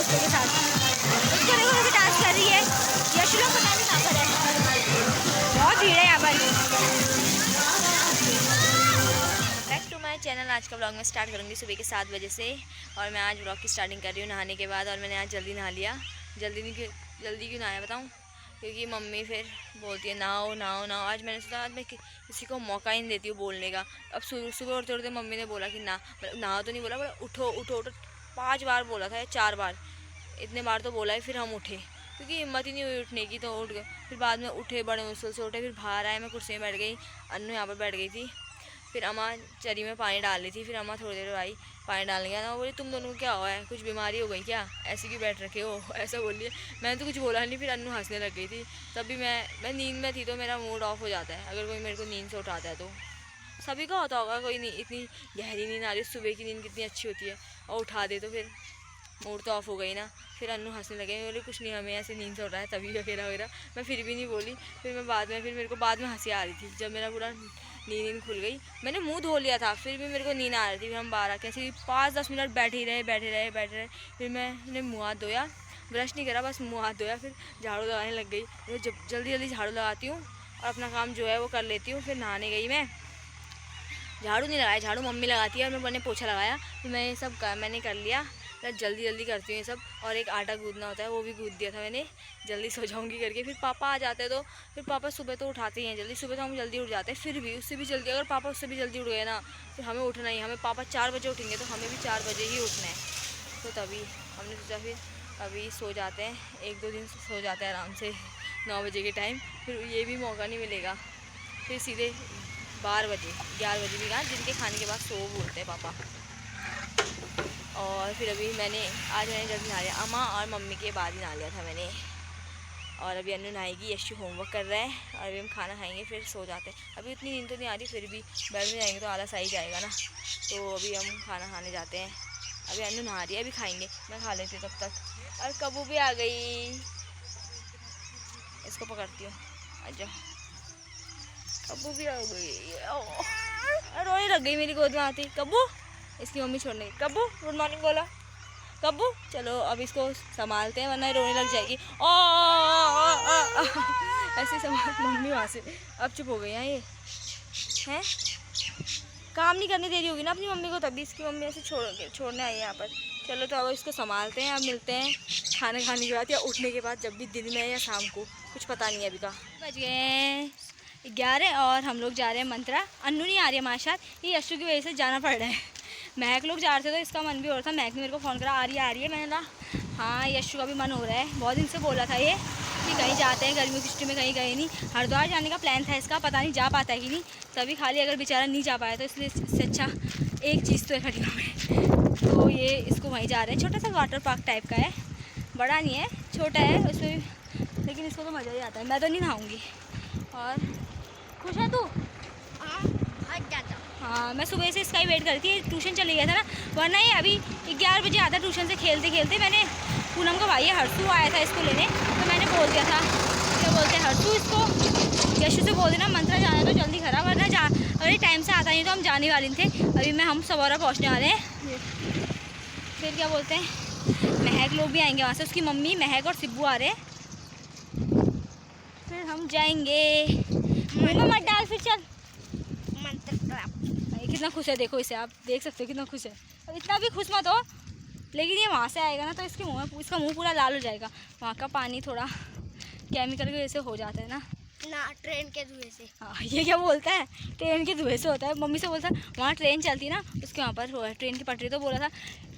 दोस्तों के साथ। उसको देखो कैसे डांस कर रही है। यशु लोग पता नहीं कहाँ पर है, बहुत भीड़ है यहाँ पर। Back to my channel. आज का ब्लॉग मैं स्टार्ट करूँगी सुबह के 7 बजे से, और मैं आज ब्लॉग की स्टार्टिंग कर रही हूँ नहाने के बाद। और मैंने आज जल्दी नहा लिया। जल्दी क्यों नहाया बताऊँ? क्योंकि मम्मी फिर बोलती है नहाओ नहाओ नहाओ। आज मैंने सोचा आज मैं किसी को मौका ही नहीं देती हूँ बोलने का। अब सुबह उठते उठते मम्मी ने बोला कि नहा तो नहीं बोला, बोला उठो उठो उठो 5 बार बोला था या 4 बार, इतने बार तो बोला है। फिर हम उठे क्योंकि हिम्मत ही नहीं हुई उठने की, तो उठ गए। फिर बाद में उठे, बड़े मुश्किल से उठे। फिर बाहर आए, मैं कुर्सी में बैठ गई, अन्नू यहाँ पर बैठ गई थी। फिर अम्मा चरी में पानी डाल रही थी। फिर अम्मा थोड़ी देर आई, पानी डालने गया ना, बोली तुम दोनों को क्या हुआ है, कुछ बीमारी हो गई क्या, ऐसे क्यों बैठ रखे हो, ऐसा बोल रही है। मैंने तो कुछ बोला नहीं। फिर अन्नू हंसने लग गई थी। तभी मैं नींद में थी, तो मेरा मूड ऑफ हो जाता है अगर कोई मेरे को नींद से उठाता है। तो सभी का होता होगा, कोई नहीं इतनी गहरी नींद आ रही, सुबह की नींद कितनी अच्छी होती है, और उठा दे तो फिर मूड तो ऑफ हो गई ना। फिर अन्नू हंसने लगे, बोले कुछ नहीं, हमें ऐसे नींद से उठ रहा है तभी वगैरह वगैरह। मैं फिर भी नहीं बोली। फिर मेरे को बाद में हंसी आ रही थी। जब मेरा पूरा नींद खुल गई, मैंने मुंह धो लिया था, फिर भी मेरे को नींद आ रही थी। फिर हम बाहर आके ऐसे 5-10 मिनट बैठे रहे। फिर मैंने मुँह हाथ धोया, ब्रश नहीं करा, बस मुँह हाथ धोया। फिर झाड़ू लगाने लग गई। तो जब जल्दी झाड़ू लगाती हूँ और अपना काम जो है वो कर लेती हूँ। फिर नहाने गई मैं। झाड़ू नहीं लगाया, झाड़ू मम्मी लगाती है और मैंने पोछा लगाया। तो मैं ये सब मैंने कर लिया। जल्दी करती हूँ ये सब। और एक आटा गूंदना होता है, वो भी गूंद दिया था मैंने, जल्दी सो जाऊँगी करके। फिर पापा आ जाते हैं, तो फिर पापा सुबह तो उठाते ही हैं जल्दी। सुबह तो हम जल्दी उठ जाते हैं, फिर भी उससे भी जल्दी अगर पापा उससे भी जल्दी उठ गए ना, फिर हमें उठना ही। हमें पापा 4 बजे उठेंगे, तो हमें भी 4 बजे ही उठना है। तो तभी हमने सोचा फिर अभी सो जाते हैं, 1-2 दिन सो जाते हैं आराम से 9 बजे के टाइम। फिर ये भी मौका नहीं मिलेगा, फिर सीधे 12 बजे 11 बजे भी कहा, जिनके खाने के बाद सो बोलते हैं पापा। और फिर अभी मैंने जल्दी नहा लिया, अम्मा और मम्मी के बाद ही नहा लिया था मैंने। और अभी अन्नू नहाएगी, यशु होमवर्क कर रहा है, और अभी हम खाना खाएंगे, फिर सो जाते हैं। अभी उतनी नींद तो नहीं आ रही, फिर भी बेड में जाएंगे तो आलस आ ही जाएगा ना। तो अभी हम खाना खाने जाते हैं। अभी अन्नू नहा रही है, अभी खाएंगे, मैं खा लेती हूँ तब तक। और कबू भी आ गई, इसको पकड़ती हूँ, अच्छा कबू भी आ गई। रोने लग गई मेरी गोद में आती। कबू, इसकी मम्मी छोड़ने गई। कब्बू गुड मॉर्निंग बोला। कब्बू चलो अब इसको संभालते हैं, वरना रोने लग जाएगी। ओ ऐसे संभाल मम्मी वहाँ से। अब चुप हो गई हैं ये, हैं काम नहीं करने दे रही होगी ना अपनी मम्मी को, तभी इसकी मम्मी ऐसे छोड़ने आई है यहाँ पर। चलो तो अब इसको संभालते हैं। अब मिलते हैं खाना खाने के बाद या उठने के बाद, जब भी दिन में या शाम को, कुछ पता नहीं है अभी का। बज गए 11 और हम लोग जा रहे हैं मंत्रा। अन्नू नहीं आ रही है हमारे साथ, ये यशु की वजह से जाना पड़ रहा है। महक लोग जा रहे थे तो इसका मन भी हो रहा था। महक ने मेरे को फ़ोन करा, आ रही है। मैंने कहा हाँ यशु का भी मन हो रहा है, बहुत दिन से बोला था ये कि कहीं जाते हैं, गर्मी की छुट्टी में कहीं गए नहीं। हरिद्वार जाने का प्लान था इसका, पता नहीं जा पाता है कि नहीं। तभी खाली अगर बेचारा नहीं जा पाया तो इसलिए इससे अच्छा एक चीज़ तो है खरीदना में। तो ये इसको वहीं जा रहे हैं, छोटा सा वाटर पार्क टाइप का है, बड़ा नहीं है, छोटा है उसमें, लेकिन इसको तो मज़ा ही आता है। मैं तो नहीं नहाऊँगी। और खुश है तू? हाँ मैं सुबह से इसका ही वेट करती है, ट्यूशन चले गया था ना, वरना ये अभी 11 बजे आता ट्यूशन से खेलते खेलते। मैंने पूनम का भाई है हर्षू आया था इसको लेने, तो मैंने बोल दिया था, क्या बोलते हैं हर्षू, इसको यशु से बोल देना मंत्रा जाना तो जल्दी करा, वरना अगर टाइम से आता नहीं तो हम जाने वाले थे। अभी हम सवारा पहुँचने वाले हैं। फिर क्या बोलते हैं महक लोग भी आएंगे वहाँ से, उसकी मम्मी महक और सिब्बू आ रहे हैं। फिर हम जाएंगे। मत डाल फिर, चल। कितना खुश है देखो इसे, आप देख सकते हो कितना खुश है। अब इतना भी खुश मत हो, लेकिन ये वहाँ से आएगा ना तो इसका मुंह पूरा लाल हो जाएगा। वहाँ का पानी थोड़ा केमिकल की वजह से हो जाता है ना ट्रेन के धुएं से। हाँ ये क्या बोलता है, ट्रेन के धुएं से होता है। मम्मी से बोलता है वहाँ ट्रेन चलती ना, उसके वहाँ पर ट्रेन की पटरी, तो बोला था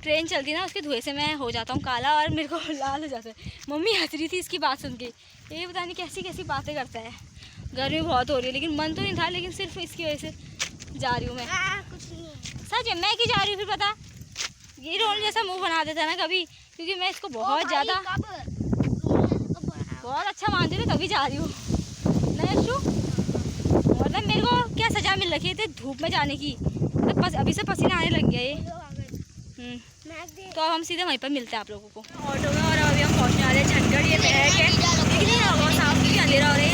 ट्रेन चलती ना उसके धुएं से मैं हो जाता हूँ काला और मेरे को लाल हो जाता है। मम्मी हंस रही थी इसकी बात सुन के, ये पता नहीं कैसी कैसी बातें करता है। गर्मी बहुत हो रही है, लेकिन मन तो नहीं था, लेकिन सिर्फ इसकी वजह से जा रही हूँ मैं। कुछ नहीं सच है, मैं क्यों जा रही हूँ फिर पता, ये रोने जैसा मुंह बना देता है ना कभी, क्योंकि मैं इसको बहुत ज़्यादा बहुत अच्छा मानती हूँ, तभी जा रही हूँ ना यशु। मतलब मेरे को क्या सजा मिल रखी है धूप में जाने की, तो अभी से पसीना आने लग गया ये। तो अब हम सीधे वहीं पर मिलते हैं आप लोगों को ऑटो में। और अभी हम पहुँचने वाले हैं झंझड़। ये महक है, लेकिन ये बहुत साफ क्योंकि अंधेरा हो रहा है।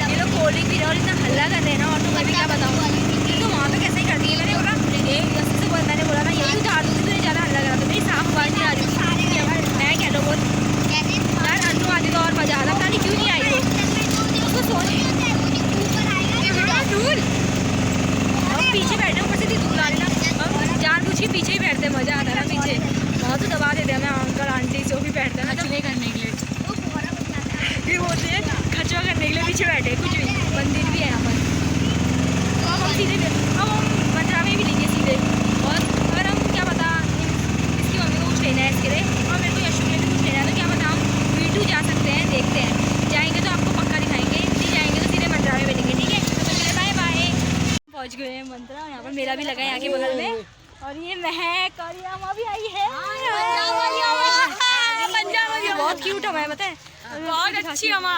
ये लोग कोल्ड ड्रिंक पी रहे हैं और इतना हल्ला कर रहे हैं ना ऑटो में, भी क्या बताऊँ। तो वहाँ पे कैसे ही करती है, मैंने बोला ये मैंने बोला ना यही उधार दूँगी, तुझे ज़्यादा हल्ला करा, तो मेरी साफ आवाज़ नहीं आ रही। बैठे, कुछ भी मंदिर भी है यहाँ पर। तो अब हम सीधे अब हम मंत्रा में भी लेंगे सीधे। और अगर हम क्या पता इसकी मम्मी को कुछ लेना है इसके लिए और मेरे को यशु के लिए भी कुछ लेना है, तो क्या पता हम V2 जा सकते हैं, देखते हैं। जाएंगे तो आपको पक्का दिखाएंगे, नहीं जाएंगे तो सीधे मंत्रा में मिलेंगे, ठीक है। तो चलिए बाय बाय। पहुँच गए हैं मंत्रा, यहाँ पर मेला भी लगा है यहाँ के बगल में। और ये महक और ये अम्मा भी आई है, बहुत क्यूट अम्मा है, पता है, बहुत अच्छी अम्मा।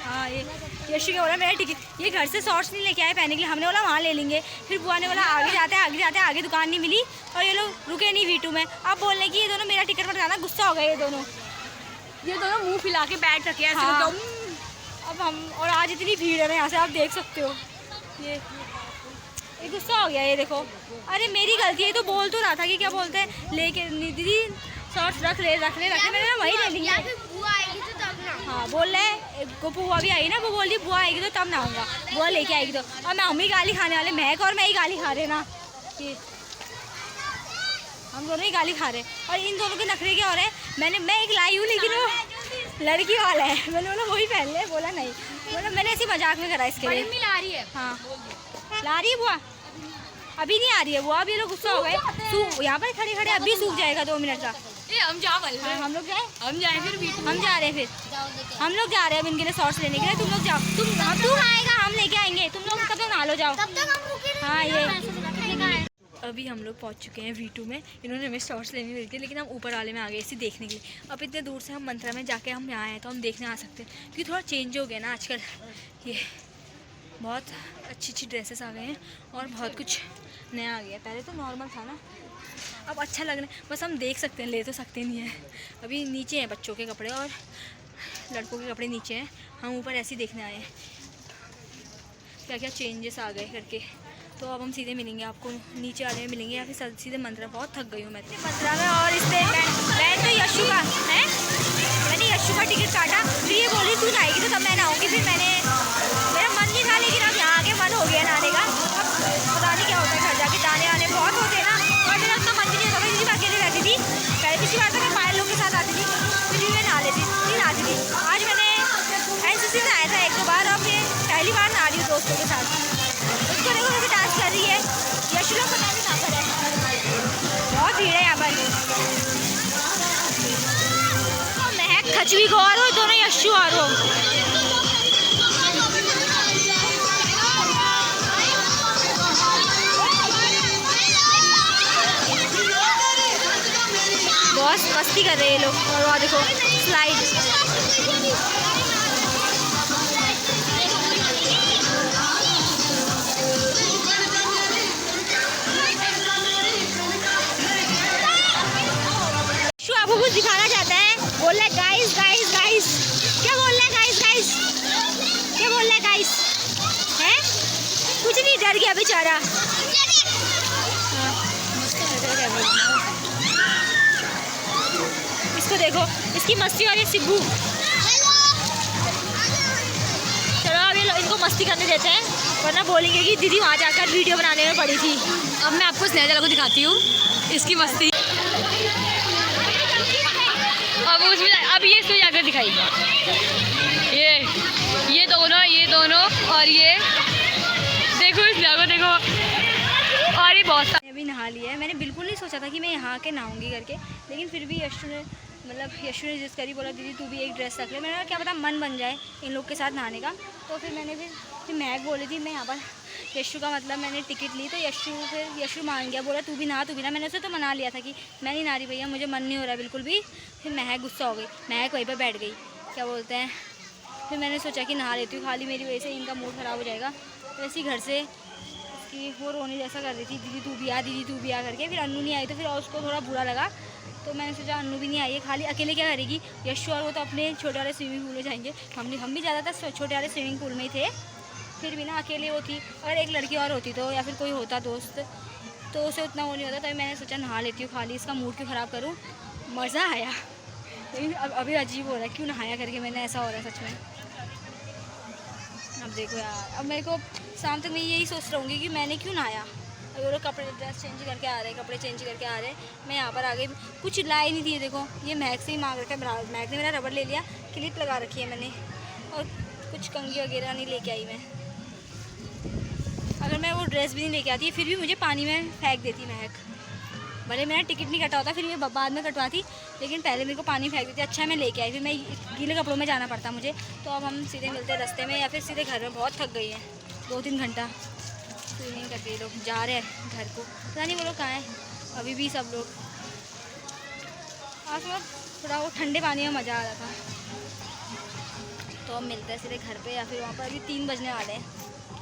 हाँ ये यशु क्या बोला, मेरा टिकट ये घर से शॉर्ट्स नहीं लेके आए पहनने के लिए, हमने बोला वहाँ ले लेंगे। फिर बुआ ने बोला आगे जाते हैं आगे दुकान नहीं मिली और ये लोग रुके नहीं V2 में। अब बोलने की ये दोनों मेरा टिकट बताना, गुस्सा हो गए ये दोनों मुंह फैला के बैठ रखे हैं। हाँ। अब हम और आज इतनी भीड़ है ना यहाँ से, आप देख सकते हो। ये गुस्सा हो गया, ये देखो। अरे मेरी गलती है, तो बोल तो रहा था कि क्या बोलते हैं लेके दीदी शॉर्ट्स रख ले मैंने ना वही ले लिया। बुआ आएगी तो तब ना। हाँ बोल रहे बुआ भी आई ना, वो बोल रही बुआ आएगी तो तब ना आऊँगा, बुआ लेके आएगी तो। और मैं मम्मी गाली खाने वाले, महक और मैं ही गाली खा रहे ना, कि हम दोनों ही गाली खा रहे। और इन दोनों के नखरे क्या हो रहे हैं, मैं एक लाई हूँ लेकिन वो लड़की वाला है, मैंने बोला वही पहन ले, बोला नहीं, बोला मैंने ऐसी मजाक में करा इसके लिए। ला रही है। हाँ ला रही है बुआ, अभी नहीं आ रही है बुआ, अभी ये लोग गुस्सा हो गए। यहाँ पर खड़े खड़े अभी सूख जाएगा 2 मिनट का। हम जा हम लोग जाए, हम जाए फिर भी हम जा रहे हैं, फिर हम लोग जा रहे हैं अब इनके लिए शॉर्ट्स लेने के लिए। तुम लोग जाओ, तू आएगा हम लेके आएंगे, तुम लोग तब तक नहा लो जाओ। तब तक हम रुके। हाँ ये अभी हम लोग पहुंच चुके हैं V2 में। इन्होंने हमें शॉर्ट्स लेने मिली थी, लेकिन हम ऊपर वाले में आ गए इसे देखने के लिए। अब इतने दूर से हम मंत्रा में जाके हम यहाँ आए तो हम देखने आ सकते हैं, क्योंकि थोड़ा चेंज हो गया ना आजकल। ये बहुत अच्छी ड्रेसेस आ गए हैं और बहुत कुछ नया आ गया। पहले तो नॉर्मल था ना, अब अच्छा लगने, बस हम देख सकते हैं, ले तो सकते नहीं हैं। अभी नीचे हैं बच्चों के कपड़े और लड़कों के कपड़े नीचे हैं, हम ऊपर ऐसे ही देखने आए हैं क्या क्या चेंजेस आ गए करके। तो अब हम सीधे मिलेंगे आपको नीचे वाले में मिलेंगे या फिर सीधे मंत्रा। बहुत थक गई हूँ मैं मंत्रा में। और इससे मैं तो यशु का है, मैंने यशु का टिकट काटा, फिर ये बोली तू आएगी तो तब मैं नहाऊँगी। फिर मेरा मन नहीं था, लेकिन अब यहाँ आके मन हो गया नहाने का। अब पता नहीं क्या होता है, घर जाके दाने आने बहुत होते हैं ना, और मेरा उतना मन भी नहीं होता। मैं जिस अकेले रहती थी पहले, पिछली बार तो मैं पायल लोग के साथ आती थी, फिर भी मैं नहा लेती नहीं नहाती थी। आज मैंने NCC में आया था 1-2 बार, अब ये पहली बार नहा रही हूँ दोस्तों के साथ। उसको देखो कैसे डांस कर रही है, यशु लोग पता नहीं कहाँ पर है, बहुत भीड़ है यहाँ पर। महक खचवी को और वो दोनों यशु और वो बहुत मस्ती कर रहे हैं ये लोग। और वहाँ देखो स्लाइड, आपको कुछ दिखाना चाहता है, बोल रहा है गाइस गाइस गाइस। क्या बोल रहा है गाइस गाइस, क्या बोल रहा है गाइस है? कुछ नहीं, डर गया बेचारा। इसको देखो, इसकी मस्ती और ये सिब्बू। चलो अब ये इनको मस्ती करने देते हैं, वरना बोलेंगे कि दीदी वहाँ जाकर वीडियो बनाने में पड़ी थी। अब मैं आपको स्नेहा को दिखाती हूँ इसकी मस्ती। अब उसमें अब ये इसमें जाकर दिखाई, ये दोनों और ये देखो इस जगह देखो। और ये बहुत अभी नहा लिया है। मैंने बिल्कुल नहीं सोचा था कि मैं यहाँ आके नहाऊंगी करके, लेकिन फिर भी यशु ने जिस करी बोला दीदी तू भी एक ड्रेस रख ले। मैंने कहा क्या पता मन बन जाए इन लोग के साथ नहाने का। तो फिर मैंने फिर महक बोली थी मैं यहाँ पर यशु का मतलब मैंने टिकट ली, तो यशु मान गया, बोला तू भी नहा। मैंने उसे तो मना लिया था कि मैं नहीं नहा रही भैया, मुझे मन नहीं हो रहा बिल्कुल भी। फिर महक गुस्सा हो गई, महक वहीं पर बैठ गई, क्या बोलते हैं। फिर मैंने सोचा कि नहा लेती हूँ, खाली मेरी वजह से इनका मूड ख़राब हो जाएगा। तो ऐसे ही घर से उसकी वो रोने जैसा कर रही थी, दीदी तू भी आ करके। फिर अन्नू नहीं आई तो फिर उसको थोड़ा बुरा लगा, तो मैंने सोचा अन्नू भी नहीं आई है, खाली अकेले क्या करेगी। यशु और वो तो अपने छोटे वाले स्विमिंग पूल में जाएंगे, हम भी ज़्यादातर छोटे वाले स्विमिंग पूल में ही थे। फिर भी ना अकेले वो थी, अगर एक लड़की और होती तो या फिर कोई होता दोस्त तो उसे उतना वो नहीं होता। तभी मैंने सोचा नहा लेती हूँ, खाली इसका मूड क्यों ख़राब करूँ। मज़ा आया, लेकिन अभी अजीब हो रहा है, क्यों नहाया करके मैंने, ऐसा हो रहा है सच में। अब देखो यार, अब मेरे को शाम तक मैं यही सोच रहूँगी कि मैंने क्यों नहाया। अभी वो लोग कपड़े ड्रेस चेंज करके आ रहे हैं, कपड़े चेंज करके आ रहे हैं। मैं यहाँ पर आ गई, कुछ लाई नहीं थी। देखो ये महक से ही मांग रखा है, महक ने मेरा रबड़ ले लिया, क्लिप लगा रखी है मैंने, और कुछ कंघी वगैरह नहीं लेके आई मैं। अगर मैं वो ड्रेस भी नहीं लेके आती फिर भी मुझे पानी में फेंक देती महक। भले मेरा टिकट नहीं कटा होता, फिर ये बाद में कटवाती, लेकिन पहले मेरे को पानी फेंक देती। अच्छा मैं लेके आई, फिर मैं गीले कपड़ों में जाना पड़ता मुझे। तो अब हम सीधे मिलते हैं रास्ते में या फिर सीधे घर में। बहुत थक गई है, 2-3 घंटा स्विमिंग करके ये लोग जा रहे हैं घर को। पता नहीं वो लोग कहाँ हैं अभी भी सब लोग। आज मतलब थोड़ा वो ठंडे पानी में मज़ा आ रहा था। तो हम मिलते हैं सीधे घर पे या फिर वहाँ पर। अभी 3 बजने वाले हैं,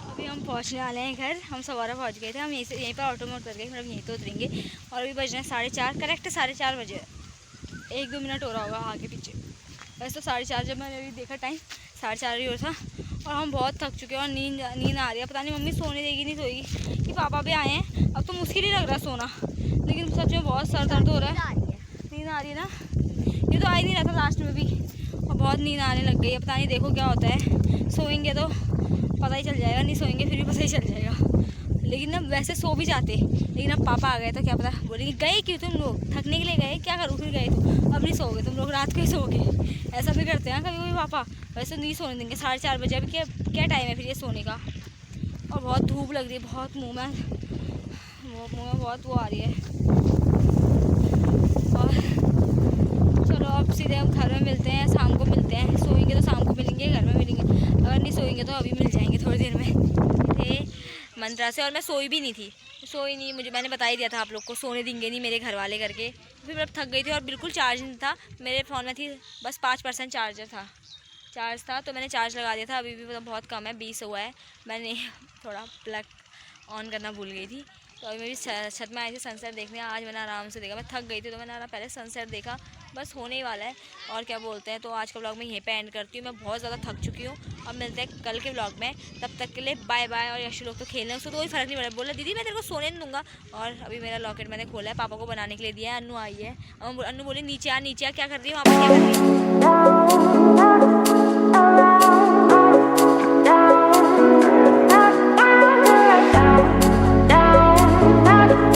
अभी हम पहुँचने वाले हैं घर। हम सवारा पहुँच गए थे, हम यहीं पर ऑटो में उतर गए, मतलब यहीं तो उतरेंगे। और अभी बज रहे हैं 4:30, करेक्ट 4:30 बजे। 1-2 मिनट हो रहा होगा आगे पीछे, वैसे तो 4:30 जब मैंने अभी देखा टाइम 4:30 ही हो था। और हम बहुत थक चुके हैं और नींद आ रही है। पता नहीं मम्मी सोने देगी नहीं सोएगी, कि पापा भी आए हैं। अब तो मुश्किल ही लग रहा है सोना, लेकिन सच में बहुत सर दर्द हो रहा है। नींद आ रही है ना, ये तो आ ही नहीं रहा था लास्ट में भी, और बहुत नींद आने लग गई है। पता नहीं देखो क्या होता है, सोएंगे तो पता ही चल जाएगा, नहीं सोएंगे फिर भी पता ही चल जाएगा। लेकिन ना वैसे सो भी जाते, लेकिन अब पापा आ गए तो क्या पता। बोलेंगे गए क्यों तुम लोग, थकने के लिए गए, क्या करूँ फिर गए तो अब नहीं सोओगे तुम लोग, रात को ही सोओगे। ऐसा भी करते हैं कभी कभी पापा, वैसे नहीं सोने देंगे। 4:30 बजे, अभी क्या टाइम है फिर ये सोने का। और बहुत धूप लग रही है, बहुत मुँह में बहुत वो आ रही है। और चलो अब सीधे हम घर में मिलते हैं, शाम को मिलते हैं। सोएंगे तो शाम को मिलेंगे, घर में मिलेंगे। अगर नहीं सोएंगे तो अभी मिल जाएंगे थोड़ी देर में। थे मंत्रा से, और मैं सोई भी नहीं थी, सोई नहीं। मुझे मैंने बता ही दिया था आप लोग को, सोने देंगे नहीं मेरे घर वाले करके। फिर मैं थक गई थी और बिल्कुल चार्ज नहीं था मेरे फ़ोन में, थी बस 5% चार्ज था। तो मैंने चार्ज लगा दिया था, अभी भी मतलब बहुत कम है, 20 हुआ है। मैंने थोड़ा प्लग ऑन करना भूल गई थी। तो अभी मैं भी छत में आई थी सनसेट देखने। आज मैंने आराम से देखा, मैं थक गई थी तो मैंने पहले सनसेट देखा, बस होने ही वाला है। और क्या बोलते हैं, तो आज का व्लॉग मैं यहीं पे एंड करती हूँ। मैं बहुत ज़्यादा थक चुकी हूँ। अब मिलते हैं कल के व्लॉग में, तब तक के लिए बाय बाय। और यशु लोग तो खेल रहे हैं, उसको तो कोई फ़र्क नहीं पड़ा, बोला दीदी मैं तेरे को सोने नहीं दूँगा। और अभी मेरा लॉकेट मैंने खोला है, पापा को बनाने के लिए दिया है। अन्नू आई है, अन्नू बोली नीचे आ क्या कर रही है वहाँ पर, क्या कर रही है।